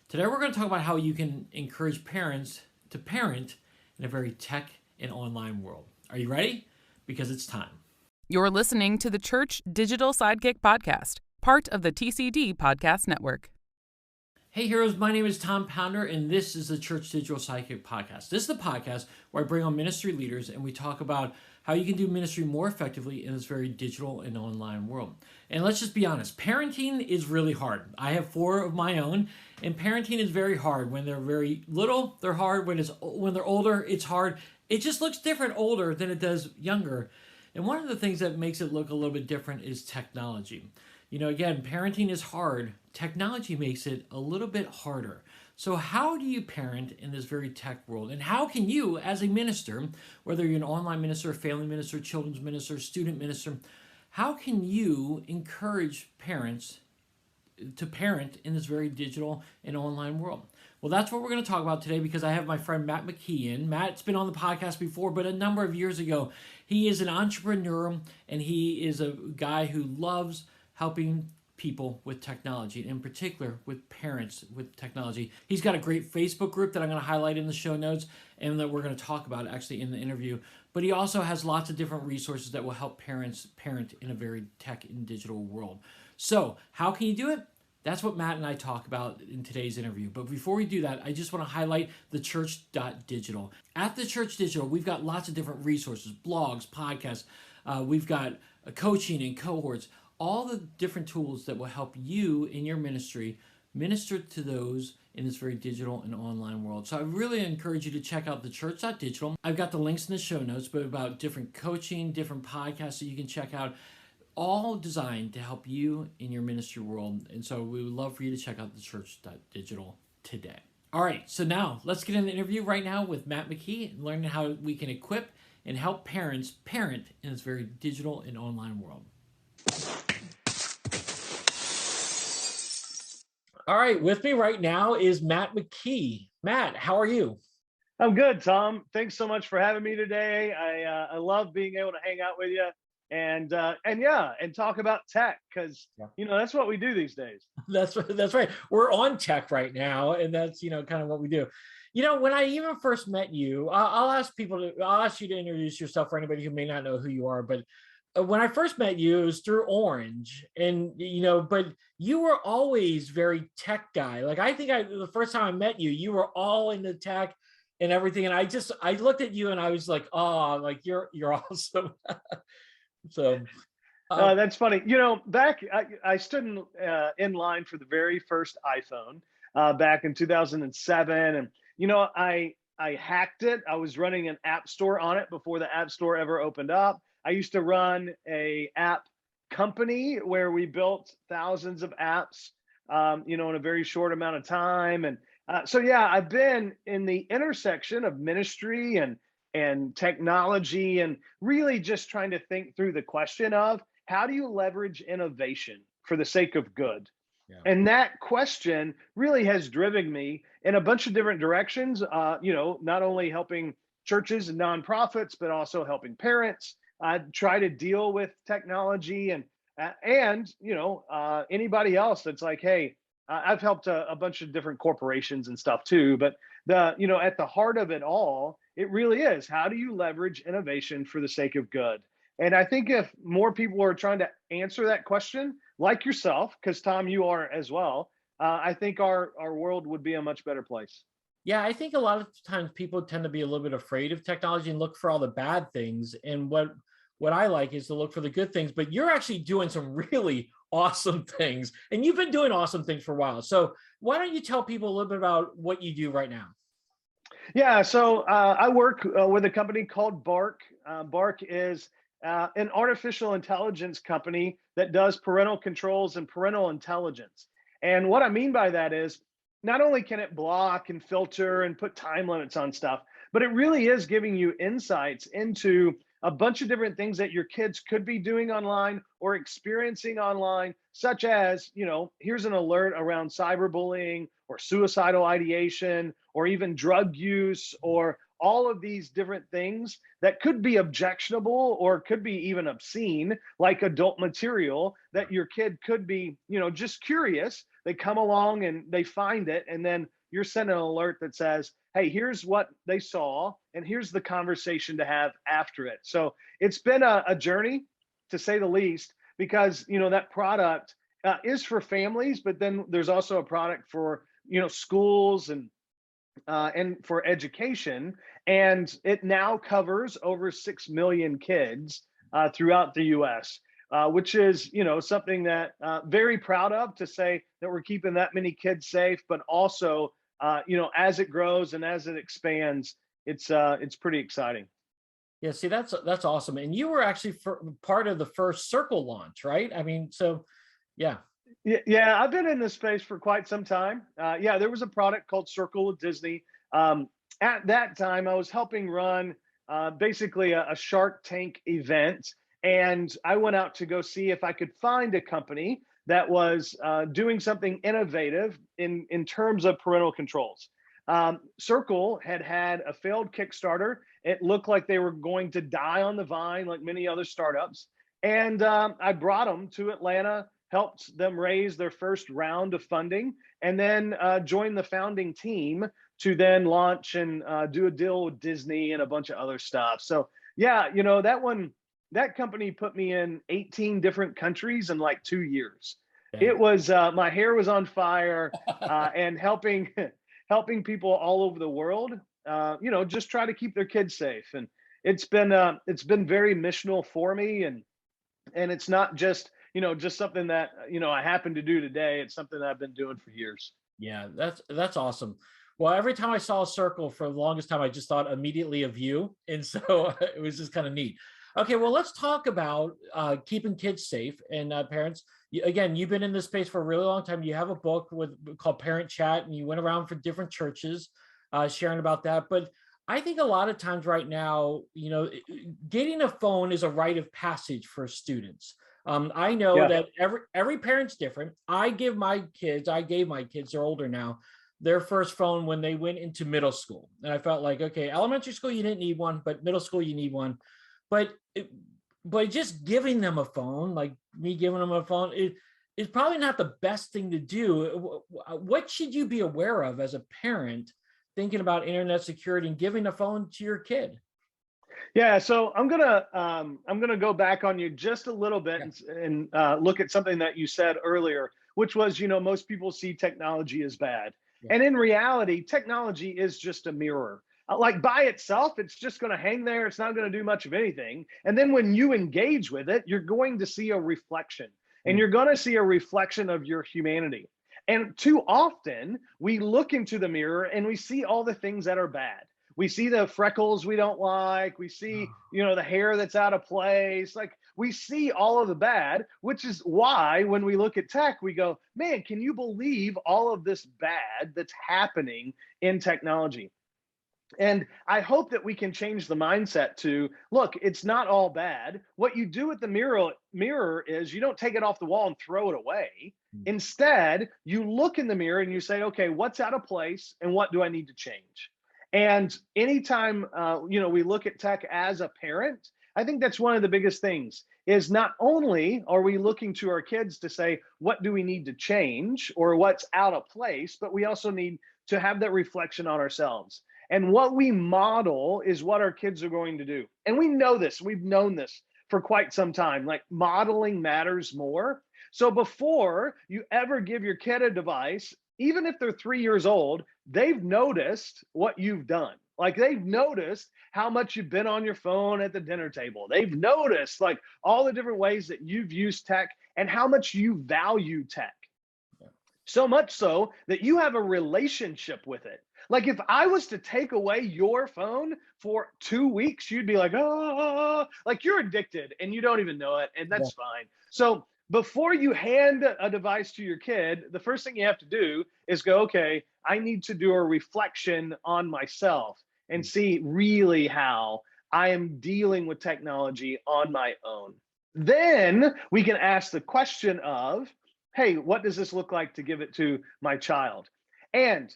Today we're going to talk about how you can encourage parents to parent in a very tech and online world. Are you ready? Because it's time. You're listening to the Church Digital Sidekick Podcast, part of the TCD Podcast Network. Hey heroes, my name is Tom Pounder, and this is the Church Digital Sidekick Podcast. This is the podcast where I bring on ministry leaders and we talk about how you can do ministry more effectively in this very digital and online world. And let's just be honest, parenting is really hard. I have 4 of my own, and parenting is very hard. When they're very little, they're hard. When they're older, it's hard. It just looks different older than it does younger. And one of the things that makes it look a little bit different is technology. Again, parenting is hard. Technology makes it a little bit harder. So how do you parent in this very tech world? And how can you, as a minister, whether you're an online minister, family minister, children's minister, student minister, how can you encourage parents to parent in this very digital and online world? Well, that's what we're going to talk about today, because I have my friend Matt McKee in. Matt's been on the podcast before, but a number of years ago. He is an entrepreneur, and he is a guy who loves helping people with technology, in particular with parents with technology. He's got a great Facebook group that I'm going to highlight in the show notes and that we're going to talk about actually in the interview. But he also has lots of different resources that will help parents parent in a very tech and digital world. So how can you do it? That's what Matt and I talk about in today's interview. But before we do that, I just want to highlight theChurch.digital. At theChurch.digital, we've got lots of different resources, blogs, podcasts. We've got coaching and cohorts, all the different tools that will help you in your ministry minister to those in this very digital and online world. So I really encourage you to check out theChurch.digital. I've got the links in the show notes, but about different coaching, different podcasts that you can check out, all designed to help you in your ministry world. And so we would love for you to check out theChurch.digital today. All right, so now let's get in the interview right now with Matt McKee and learn how we can equip and help parents parent in this very digital and online world. All right, with me right now is Matt McKee. Matt, how are you? I'm good, Tom. Thanks so much for having me today. I love being able to hang out with you and talk about tech, because that's what we do these days. That's right. We're on tech right now, and that's kind of what we do. When I even first met you, I'll ask you to introduce yourself for anybody who may not know who you are, but when I first met you, it was through Orange, and but you were always very tech guy. Like I think the first time I met you, you were all into tech and everything, and I looked at you and I was like, oh, like you're awesome. So that's funny. Back I stood in line for the very first iPhone back in 2007, and I hacked it. I was running an app store on it before the app store ever opened up. I used to run a app company where we built thousands of apps, in a very short amount of time. And I've been in the intersection of ministry and technology, and really just trying to think through the question of how do you leverage innovation for the sake of good? Yeah. And that question really has driven me in a bunch of different directions, not only helping churches and nonprofits, but also helping parents. I try to deal with technology and anybody else that's like, hey, I've helped a bunch of different corporations and stuff too. But at the heart of it all, it really is, how do you leverage innovation for the sake of good? And I think if more people are trying to answer that question, like yourself, because Tom, you are as well, I think our world would be a much better place. Yeah, I think a lot of times people tend to be a little bit afraid of technology and look for all the bad things. And what I like is to look for the good things, but you're actually doing some really awesome things, and you've been doing awesome things for a while. So why don't you tell people a little bit about what you do right now? Yeah, so I work with a company called Bark. Bark is an artificial intelligence company that does parental controls and parental intelligence. And what I mean by that is, not only can it block and filter and put time limits on stuff, but it really is giving you insights into a bunch of different things that your kids could be doing online or experiencing online, such as, here's an alert around cyberbullying or suicidal ideation, or even drug use, or all of these different things that could be objectionable or could be even obscene, like adult material that your kid could be, just curious. they come along and they find it, and then you're sending an alert that says, hey, here's what they saw, and here's the conversation to have after it. So it's been a journey, to say the least, because that product is for families, but then there's also a product for schools and for education, and it now covers over 6 million kids throughout the U.S., which is something that very proud of, to say that we're keeping that many kids safe, but also as it grows and as it expands, it's pretty exciting. Yeah, see, that's awesome. And you were actually part of the first Circle launch, right? I mean, so yeah. Yeah, I've been in this space for quite some time. Yeah, there was a product called Circle with Disney. At that time, I was helping run basically a Shark Tank event, and I went out to go see if I could find a company that was doing something innovative in terms of parental controls. Circle had a failed Kickstarter. It looked like they were going to die on the vine, like many other startups. And I brought them to Atlanta, helped them raise their first round of funding, and then joined the founding team to then launch and do a deal with Disney and a bunch of other stuff. So yeah, that company put me in 18 different countries in like 2 years. Yeah. It was my hair was on fire, and helping people all over the world, just try to keep their kids safe. And it's been very missional for me, and it's not just just something that I happen to do today. It's something that I've been doing for years. Yeah, that's awesome. Well, every time I saw a circle, for the longest time, I just thought immediately of you. And so it was just kind of neat. Okay, well, let's talk about keeping kids safe. And parents, again, you've been in this space for a really long time. You have a book called Parent Chat, and you went around for different churches sharing about that. But I think a lot of times right now, getting a phone is a rite of passage for students. I know Yeah. that every parent's different. I gave my kids, they're older now, their first phone when they went into middle school. And I felt like, okay, elementary school, you didn't need one, but middle school, you need one. But just giving them a phone, like me giving them a phone, is probably not the best thing to do. What should you be aware of as a parent thinking about internet security and giving a phone to your kid? Yeah, so I'm gonna go back on you just a little bit, and look at something that you said earlier, which was most people see technology as bad, and in reality, technology is just a mirror. Like by itself, it's just going to hang there. It's not going to do much of anything. And then when you engage with it, you're going to see a reflection, and you're going to see a reflection of your humanity. And too often we look into the mirror and we see all the things that are bad. We see the freckles we don't like. We see, the hair that's out of place. Like we see all of the bad, which is why when we look at tech, we go, man, can you believe all of this bad that's happening in technology? And I hope that we can change the mindset to, look, it's not all bad. What you do with the mirror is you don't take it off the wall and throw it away. Instead, you look in the mirror and you say, okay, what's out of place and what do I need to change? And anytime we look at tech as a parent, I think that's one of the biggest things, is not only are we looking to our kids to say, what do we need to change or what's out of place, but we also need to have that reflection on ourselves. And what we model is what our kids are going to do. And we know this, we've known this for quite some time, like modeling matters more. So before you ever give your kid a device, even if they're 3 years old, they've noticed what you've done. Like they've noticed how much you've been on your phone at the dinner table. They've noticed like all the different ways that you've used tech and how much you value tech. So much so that you have a relationship with it. Like if I was to take away your phone for 2 weeks, you'd be like, oh, like you're addicted and you don't even know it. And that's fine. So before you hand a device to your kid, the first thing you have to do is go, okay, I need to do a reflection on myself and see really how I am dealing with technology on my own. Then we can ask the question of, hey, what does this look like to give it to my child? And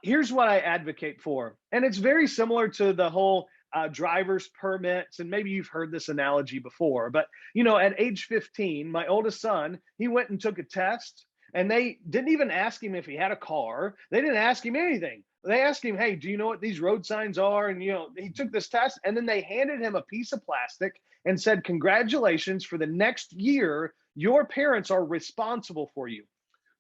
here's what I advocate for. And it's very similar to the whole driver's permits. And maybe you've heard this analogy before, but at age 15, my oldest son, he went and took a test And they didn't even ask him if he had a car. They didn't ask him anything. They asked him, hey, do you know what these road signs are? And, he took this test, and then they handed him a piece of plastic and said, congratulations, for the next year, your parents are responsible for you.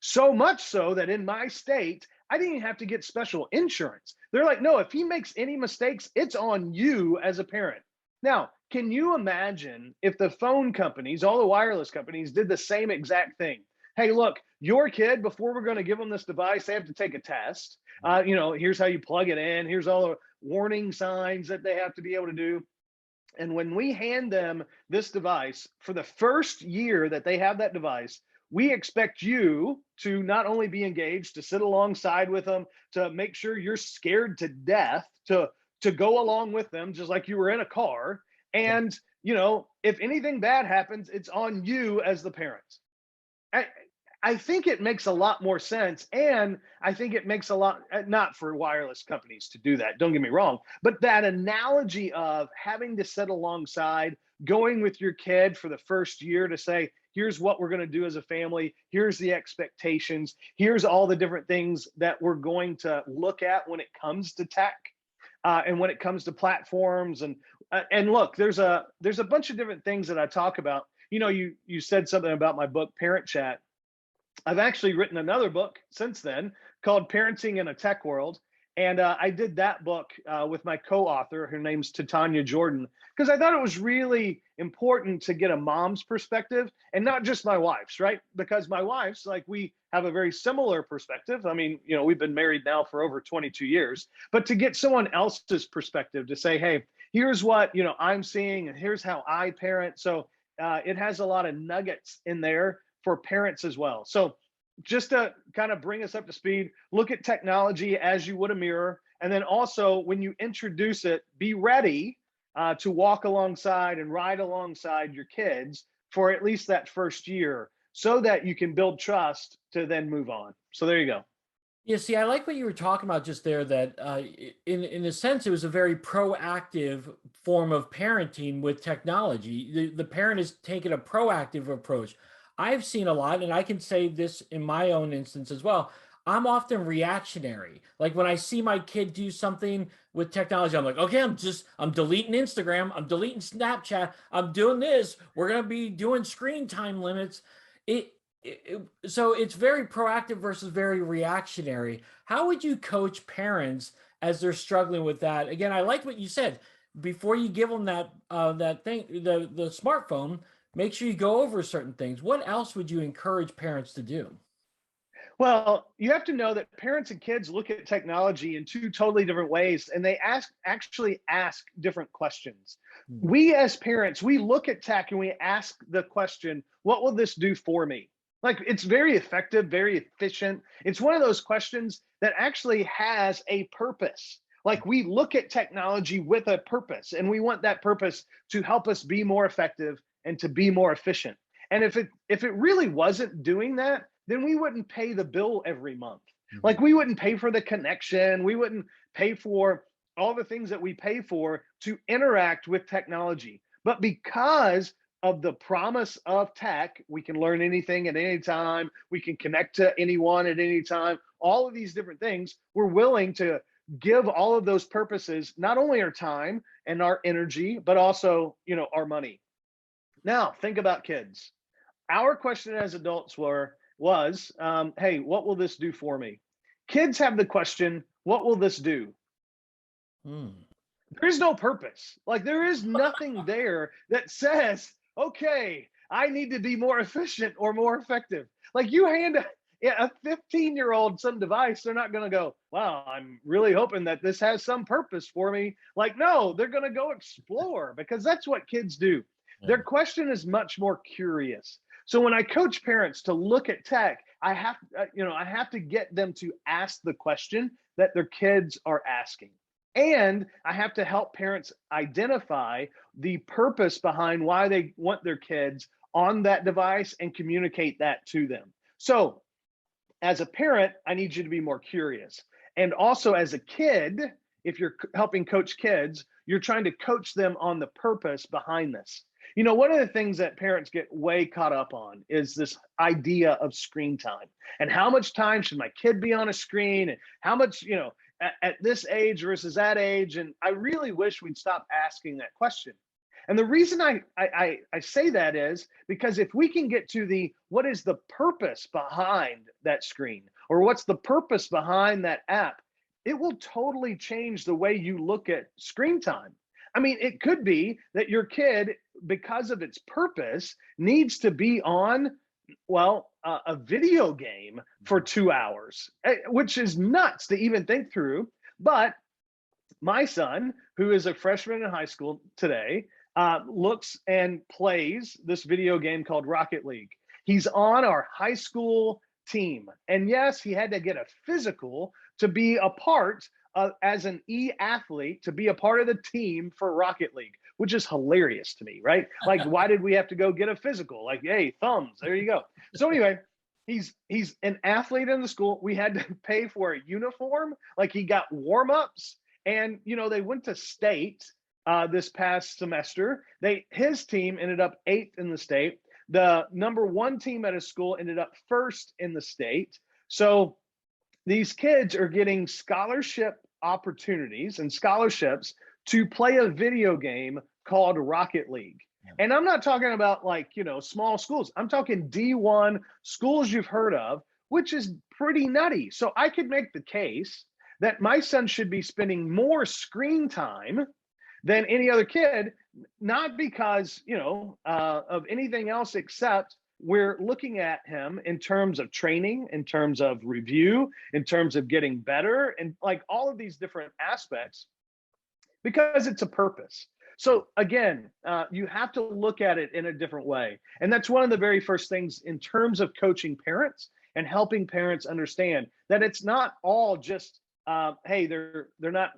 So much so that in my state, I didn't even have to get special insurance. They're like, no, if he makes any mistakes, it's on you as a parent. Now, can you imagine if the phone companies, all the wireless companies, did the same exact thing? Hey, look, your kid, before we're going to give them this device, they have to take a test. Here's how you plug it in. Here's all the warning signs that they have to be able to do. And when we hand them this device for the first year that they have that device, we expect you to not only be engaged, to sit alongside with them, to make sure you're scared to death, to go along with them, just like you were in a car. And, if anything bad happens, it's on you as the parents. I think it makes a lot more sense. And I think it makes a lot, not for wireless companies to do that, don't get me wrong, but that analogy of having to sit alongside, going with your kid for the first year to say, here's what we're going to do as a family. Here's the expectations. Here's all the different things that we're going to look at when it comes to tech and when it comes to platforms. And look, there's a bunch of different things that I talk about. You said something about my book, Parent Chat. I've actually written another book since then called Parenting in a Tech World. And I did that book with my co-author. Her name's Titania Jordan, because I thought it was really important to get a mom's perspective and not just my wife's, right? Because my wife's, like, we have a very similar perspective. I mean, we've been married now for over 22 years, but to get someone else's perspective to say, hey, here's what, I'm seeing, and here's how I parent. So it has a lot of nuggets in there for parents as well. So just to kind of bring us up to speed, look at technology as you would a mirror. And then also, when you introduce it, be ready to walk alongside and ride alongside your kids for at least that first year, so that you can build trust to then move on. So there you go. Yeah, see, I like what you were talking about just there, that in a sense, it was a very proactive form of parenting with technology. The parent is taking a proactive approach. I've seen a lot, and I can say this in my own instance as well. I'm often reactionary. Like when I see my kid do something with technology, I'm like, okay, I'm deleting Instagram, I'm deleting Snapchat, I'm doing this. We're going to be doing screen time limits. So it's very proactive versus very reactionary. How would you coach parents as they're struggling with that? Again, I like what you said. Before you give them that thing, the smartphone, make sure you go over certain things. What else would you encourage parents to do? Well, you have to know that parents and kids look at technology in two totally different ways, and they actually ask different questions. Hmm. We as parents, we look at tech and we ask the question, what will this do for me? Like, it's very effective, very efficient. It's one of those questions that actually has a purpose. Like, we look at technology with a purpose, and we want that purpose to help us be more effective and to be more efficient. And if it really wasn't doing that, then we wouldn't pay the bill every month. Mm-hmm. Like, we wouldn't pay for the connection. We wouldn't pay for all the things that we pay for to interact with technology. But because of the promise of tech, we can learn anything at any time. We can connect to anyone at any time. All of these different things, we're willing to give all of those purposes, not only our time and our energy, but also, our money. Now, think about kids. Our question as adults was, hey, what will this do for me? Kids have the question, what will this do? Hmm. There's no purpose. Like, there is nothing there that says, okay, I need to be more efficient or more effective. Like, you hand a 15-year-old some device, they're not going to go, wow, I'm really hoping that this has some purpose for me. Like, no, they're going to go explore, because that's what kids do. Yeah. Their question is much more curious. So when I coach parents to look at tech, I have to get them to ask the question that their kids are asking. And I have to help parents identify the purpose behind why they want their kids on that device and communicate that to them. So as a parent, I need you to be more curious. And also as a kid, if you're helping coach kids, you're trying to coach them on the purpose behind this. One of the things that parents get way caught up on is this idea of screen time and how much time should my kid be on a screen and how much, at this age versus that age. And I really wish we'd stop asking that question. And the reason I say that is because if we can get to what is the purpose behind that screen, or what's the purpose behind that app, it will totally change the way you look at screen time. I mean, it could be that your kid, because of its purpose, needs to be on, a video game for 2 hours, which is nuts to even think through. But my son, who is a freshman in high school today, looks and plays this video game called Rocket League. He's on our high school team. And yes, he had to get a physical to be a part as an e-athlete, to be a part of the team for Rocket League, which is hilarious to me, right? Like, why did we have to go get a physical? Like, hey, thumbs, there you go. So anyway, he's an athlete in the school. We had to pay for a uniform. Like, he got warm-ups, and they went to state this past semester. His team ended up 8th in the state. The number 1 team at his school ended up 1st in the state. So these kids are getting scholarship opportunities and scholarships to play a video game called Rocket League. And I'm not talking about small schools. I'm talking D1 schools you've heard of, which is pretty nutty. So I could make the case that my son should be spending more screen time than any other kid, not because, of anything else, except we're looking at him in terms of training, in terms of review, in terms of getting better, and all of these different aspects, because it's a purpose. So again, you have to look at it in a different way. And that's one of the very first things in terms of coaching parents and helping parents understand that it's not all just, hey, they're not,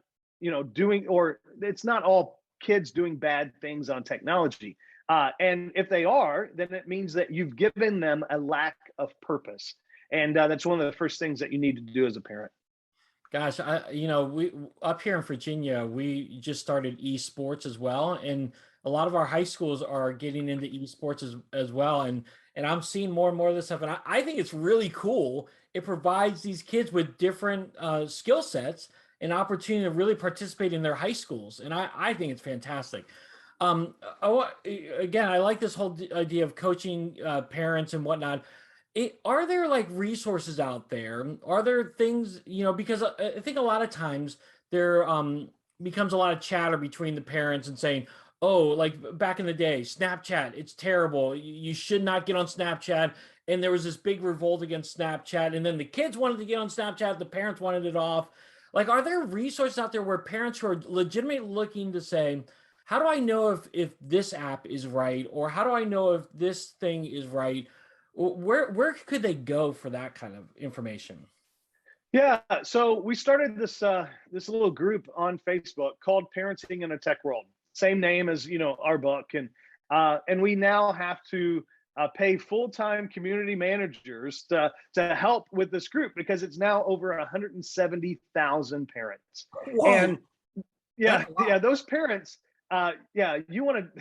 doing, or it's not all kids doing bad things on technology. And if they are, then it means that you've given them a lack of purpose. And that's one of the first things that you need to do as a parent. Gosh, we up here in Virginia, we just started esports as well, and a lot of our high schools are getting into esports as well, and I'm seeing more and more of this stuff, and I think it's really cool. It provides these kids with different skill sets an opportunity to really participate in their high schools, and I think it's fantastic. Again, I like this whole idea of coaching parents and whatnot. Are there resources out there? Are there things, because I think a lot of times there becomes a lot of chatter between the parents and saying, oh, like back in the day, Snapchat, it's terrible. You should not get on Snapchat. And there was this big revolt against Snapchat. And then the kids wanted to get on Snapchat. The parents wanted it off. Are there resources out there where parents who are legitimately looking to say, how do I know if this app is right? Or how do I know if this thing is right? Where could they go for that kind of information? Yeah, so we started this little group on Facebook called Parenting in a Tech World. Same name as our book, and we now have to pay full-time community managers to help with this group because it's now over 170,000 parents. Whoa. And yeah, those parents. You want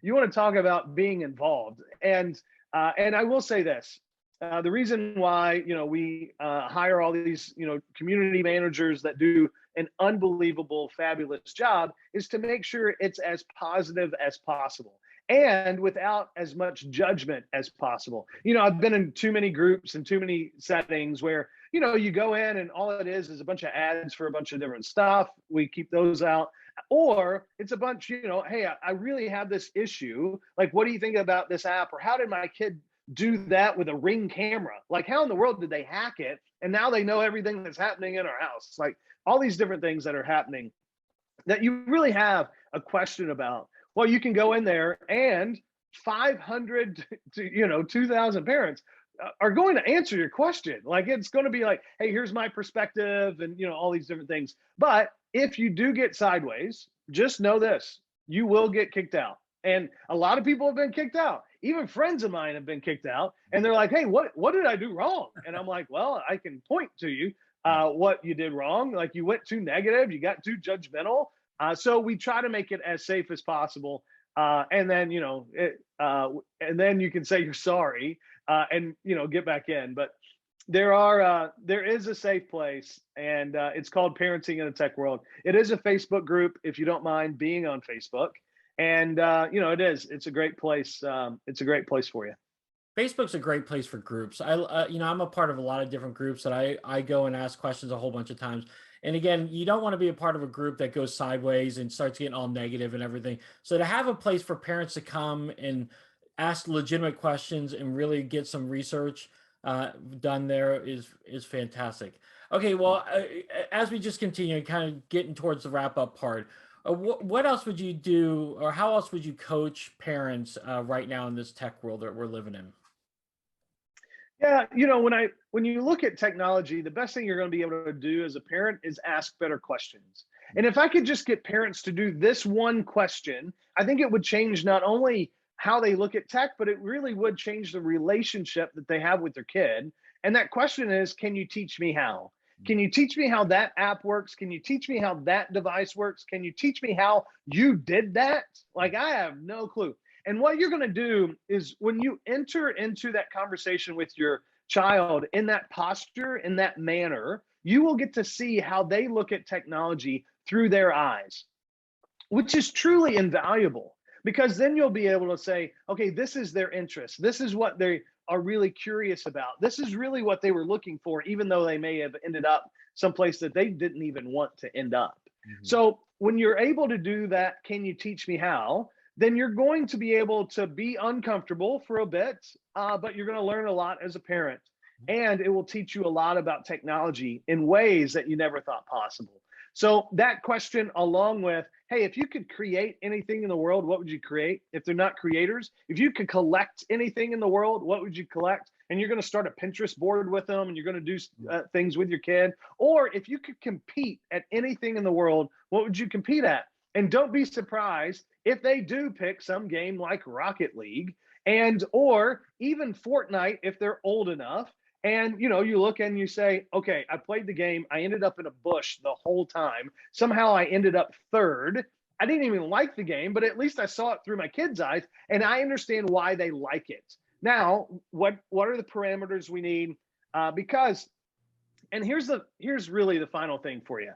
to talk about being involved, and I will say this. The reason why we hire all these community managers that do an unbelievable, fabulous job is to make sure it's as positive as possible and without as much judgment as possible. I've been in too many groups and too many settings where you go in and all it is a bunch of ads for a bunch of different stuff. We keep those out. Or it's a bunch, hey, I really have this issue. Like, what do you think about this app? Or how did my kid do that with a Ring camera? Like, how in the world did they hack it? And now they know everything that's happening in our house. Like all these different things that are happening that you really have a question about. Well, you can go in there and 500 to 2,000 parents are going to answer your question. Like, it's going to be like, hey, here's my perspective and all these different things. But if you do get sideways, just know this, you will get kicked out. And a lot of people have been kicked out. Even friends of mine have been kicked out. And they're like, hey, what did I do wrong? And I'm like, well, I can point to you what you did wrong. Like, you went too negative, you got too judgmental. So we try to make it as safe as possible. and then and then you can say you're sorry, and get back in. But there is a safe place, and it's called Parenting in a Tech World. It is a Facebook group, if you don't mind being on Facebook, and it's a great place. It's a great place for you. Facebook's a great place for groups. I'm a part of a lot of different groups that I go and ask questions a whole bunch of times. And again, you don't want to be a part of a group that goes sideways and starts getting all negative and everything. So to have a place for parents to come and ask legitimate questions and really get some research done there is fantastic. Okay, well, as we just continue, kind of getting towards the wrap up part, what else would you do, or how else would you coach parents right now in this tech world that we're living in? Yeah, when you look at technology, the best thing you're going to be able to do as a parent is ask better questions. And if I could just get parents to do this one question, I think it would change not only how they look at tech, but it really would change the relationship that they have with their kid. And that question is, can you teach me how? Can you teach me how that app works? Can you teach me how that device works? Can you teach me how you did that? Like, I have no clue. And what you're going to do is, when you enter into that conversation with your child in that posture, in that manner, you will get to see how they look at technology through their eyes, which is truly invaluable, because then you'll be able to say, okay, this is their interest. This is what they are really curious about. This is really what they were looking for, even though they may have ended up someplace that they didn't even want to end up. Mm-hmm. So when you're able to do that, can you teach me how? Then you're going to be able to be uncomfortable for a bit, but you're going to learn a lot as a parent. And it will teach you a lot about technology in ways that you never thought possible. So that question, along with, hey, if you could create anything in the world, what would you create? If they're not creators, if you could collect anything in the world, what would you collect? And you're going to start a Pinterest board with them, and you're going to do things with your kid. Or if you could compete at anything in the world, what would you compete at? And don't be surprised if they do pick some game like Rocket League, or even Fortnite if they're old enough. And you look and you say, okay, I played the game. I ended up in a bush the whole time. Somehow I ended up third. I didn't even like the game, but at least I saw it through my kids' eyes, and I understand why they like it. Now, what are the parameters we need? And here's really the final thing for you.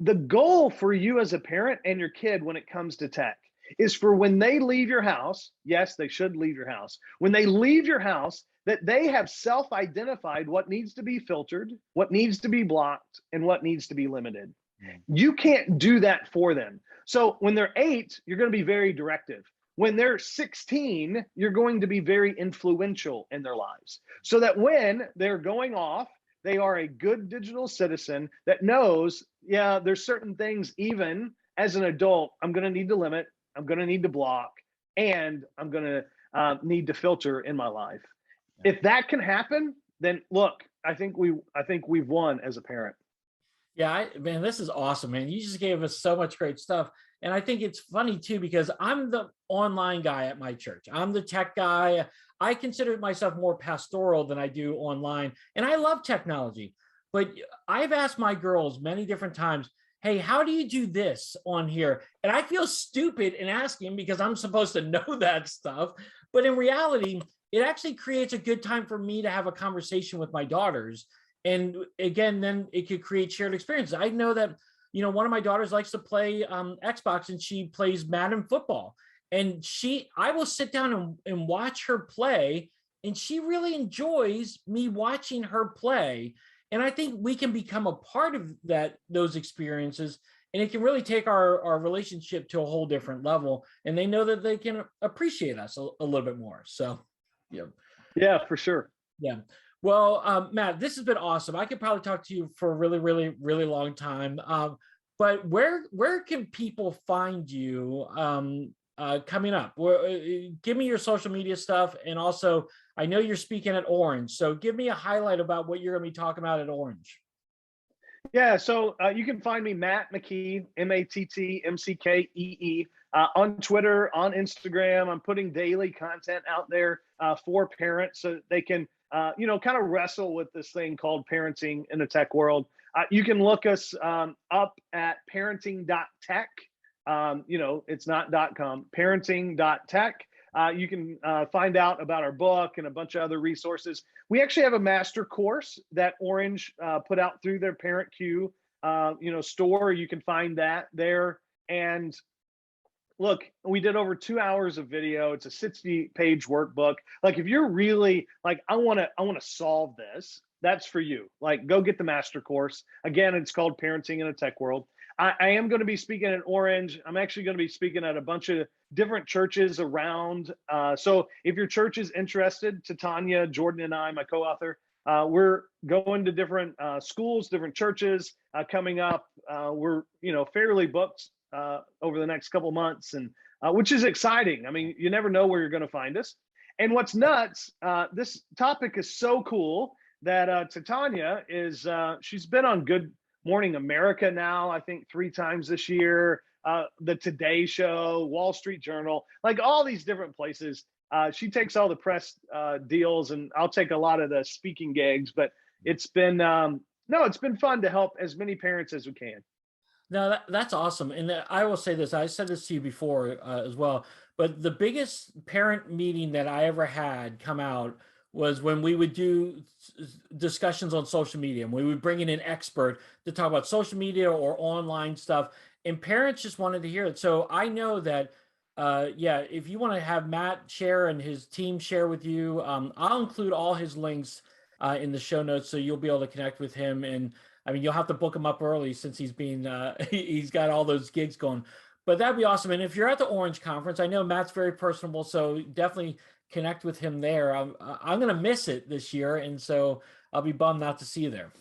The goal for you as a parent and your kid when it comes to tech is for when they leave your house, yes, they should leave your house. When they leave your house, that they have self-identified what needs to be filtered, what needs to be blocked, and what needs to be limited. You can't do that for them. So when they're 8, you're going to be very directive. When they're 16, you're going to be very influential in their lives, so that when they're going off, they are a good digital citizen that knows, yeah, there's certain things, even as an adult, I'm going to need to limit, I'm going to need to block, and I'm going to need to filter in my life. Yeah. If that can happen, then look, I think we've won as a parent. Yeah, man, this is awesome, man. You just gave us so much great stuff. And I think it's funny too, because I'm the online guy at my church. I'm the tech guy. I consider myself more pastoral than I do online. And I love technology, but I've asked my girls many different times, hey, how do you do this on here? And I feel stupid in asking, because I'm supposed to know that stuff. But in reality, it actually creates a good time for me to have a conversation with my daughters. And again, then it could create shared experiences. I know that, one of my daughters likes to play Xbox, and she plays Madden football. And I will sit down and watch her play, and she really enjoys me watching her play. And I think we can become a part of those experiences, and it can really take our relationship to a whole different level. And they know that they can appreciate us a little bit more. So, yeah. Yeah, for sure. Yeah. Well, Matt, this has been awesome. I could probably talk to you for a really, really, really long time. But where can people find you coming up? Give me your social media stuff. And also, I know you're speaking at Orange. So give me a highlight about what you're going to be talking about at Orange. Yeah, so you can find me, Matt McKee, MattMckee, on Twitter, on Instagram. I'm putting daily content out there for parents, so they can, kind of wrestle with this thing called parenting in the tech world. You can look us up at parenting.tech. It's not .com, parenting.tech. You can find out about our book and a bunch of other resources. We actually have a master course that Orange put out through their Parent Q, store. You can find that there. And look, we did over 2 hours of video. It's a 60-page workbook. Like, if you're really like, I want to solve this, that's for you. Like, go get the master course. Again, it's called Parenting in a Tech World. I am going to be speaking at Orange. I'm actually going to be speaking at a bunch of different churches around. So if your church is interested, Tanya, Jordan, and I, my co-author, we're going to different schools, different churches coming up. We're fairly booked over the next couple months, and which is exciting. I mean, you never know where you're going to find us. And what's nuts, this topic is so cool that Tanya is she's been on Good Morning America now, I think 3 times this year, the Today Show, Wall Street Journal, like all these different places. She takes all the press deals, and I'll take a lot of the speaking gigs. But it's been it's been fun to help as many parents as we can. No, that's awesome. And I will say this, I said this to you before as well, but the biggest parent meeting that I ever had come out was when we would do discussions on social media, and we would bring in an expert to talk about social media or online stuff, and parents just wanted to hear it. So I know that, if you want to have Matt share and his team share with you, I'll include all his links in the show notes, so you'll be able to connect with him. And I mean, you'll have to book him up early since he's he's got all those gigs going, but that'd be awesome. And if you're at the Orange conference, I know Matt's very personable, so definitely connect with him there. I'm going to miss it this year, and so I'll be bummed not to see you there.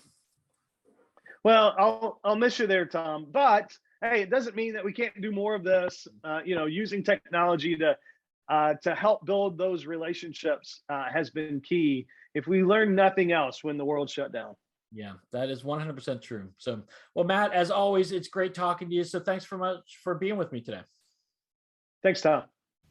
Well, I'll miss you there, Tom. But hey, it doesn't mean that we can't do more of this. Using technology to help build those relationships has been key. If we learn nothing else when the world shut down. Yeah, that is 100% true. So, well, Matt, as always, it's great talking to you. So thanks very much for being with me today. Thanks, Tom.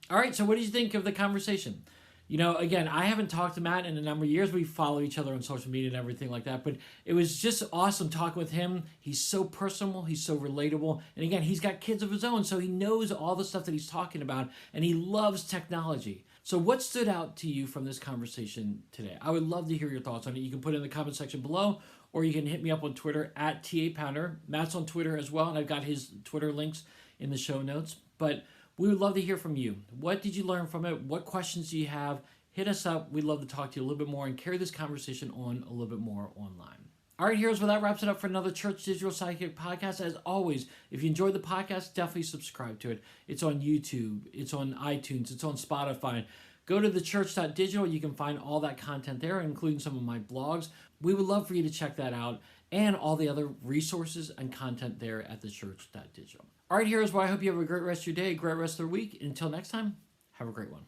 All right. So what do you think of the conversation? Again, I haven't talked to Matt in a number of years. We follow each other on social media and everything like that, but it was just awesome talking with him. He's so personal. He's so relatable. And again, he's got kids of his own, so he knows all the stuff that he's talking about, and he loves technology. So what stood out to you from this conversation today? I would love to hear your thoughts on it. You can put it in the comment section below, or you can hit me up on Twitter at @TAPounder. Matt's on Twitter as well, and I've got his Twitter links in the show notes. But we would love to hear from you. What did you learn from it? What questions do you have? Hit us up. We'd love to talk to you a little bit more and carry this conversation on a little bit more online. All right, heroes, well, that wraps it up for another Church Digital Sidekick podcast. As always, if you enjoyed the podcast, definitely subscribe to it. It's on YouTube. It's on iTunes. It's on Spotify. Go to thechurch.digital. You can find all that content there, including some of my blogs. We would love for you to check that out and all the other resources and content there at thechurch.digital. All right, heroes, well, I hope you have a great rest of your day, a great rest of the week. Until next time, have a great one.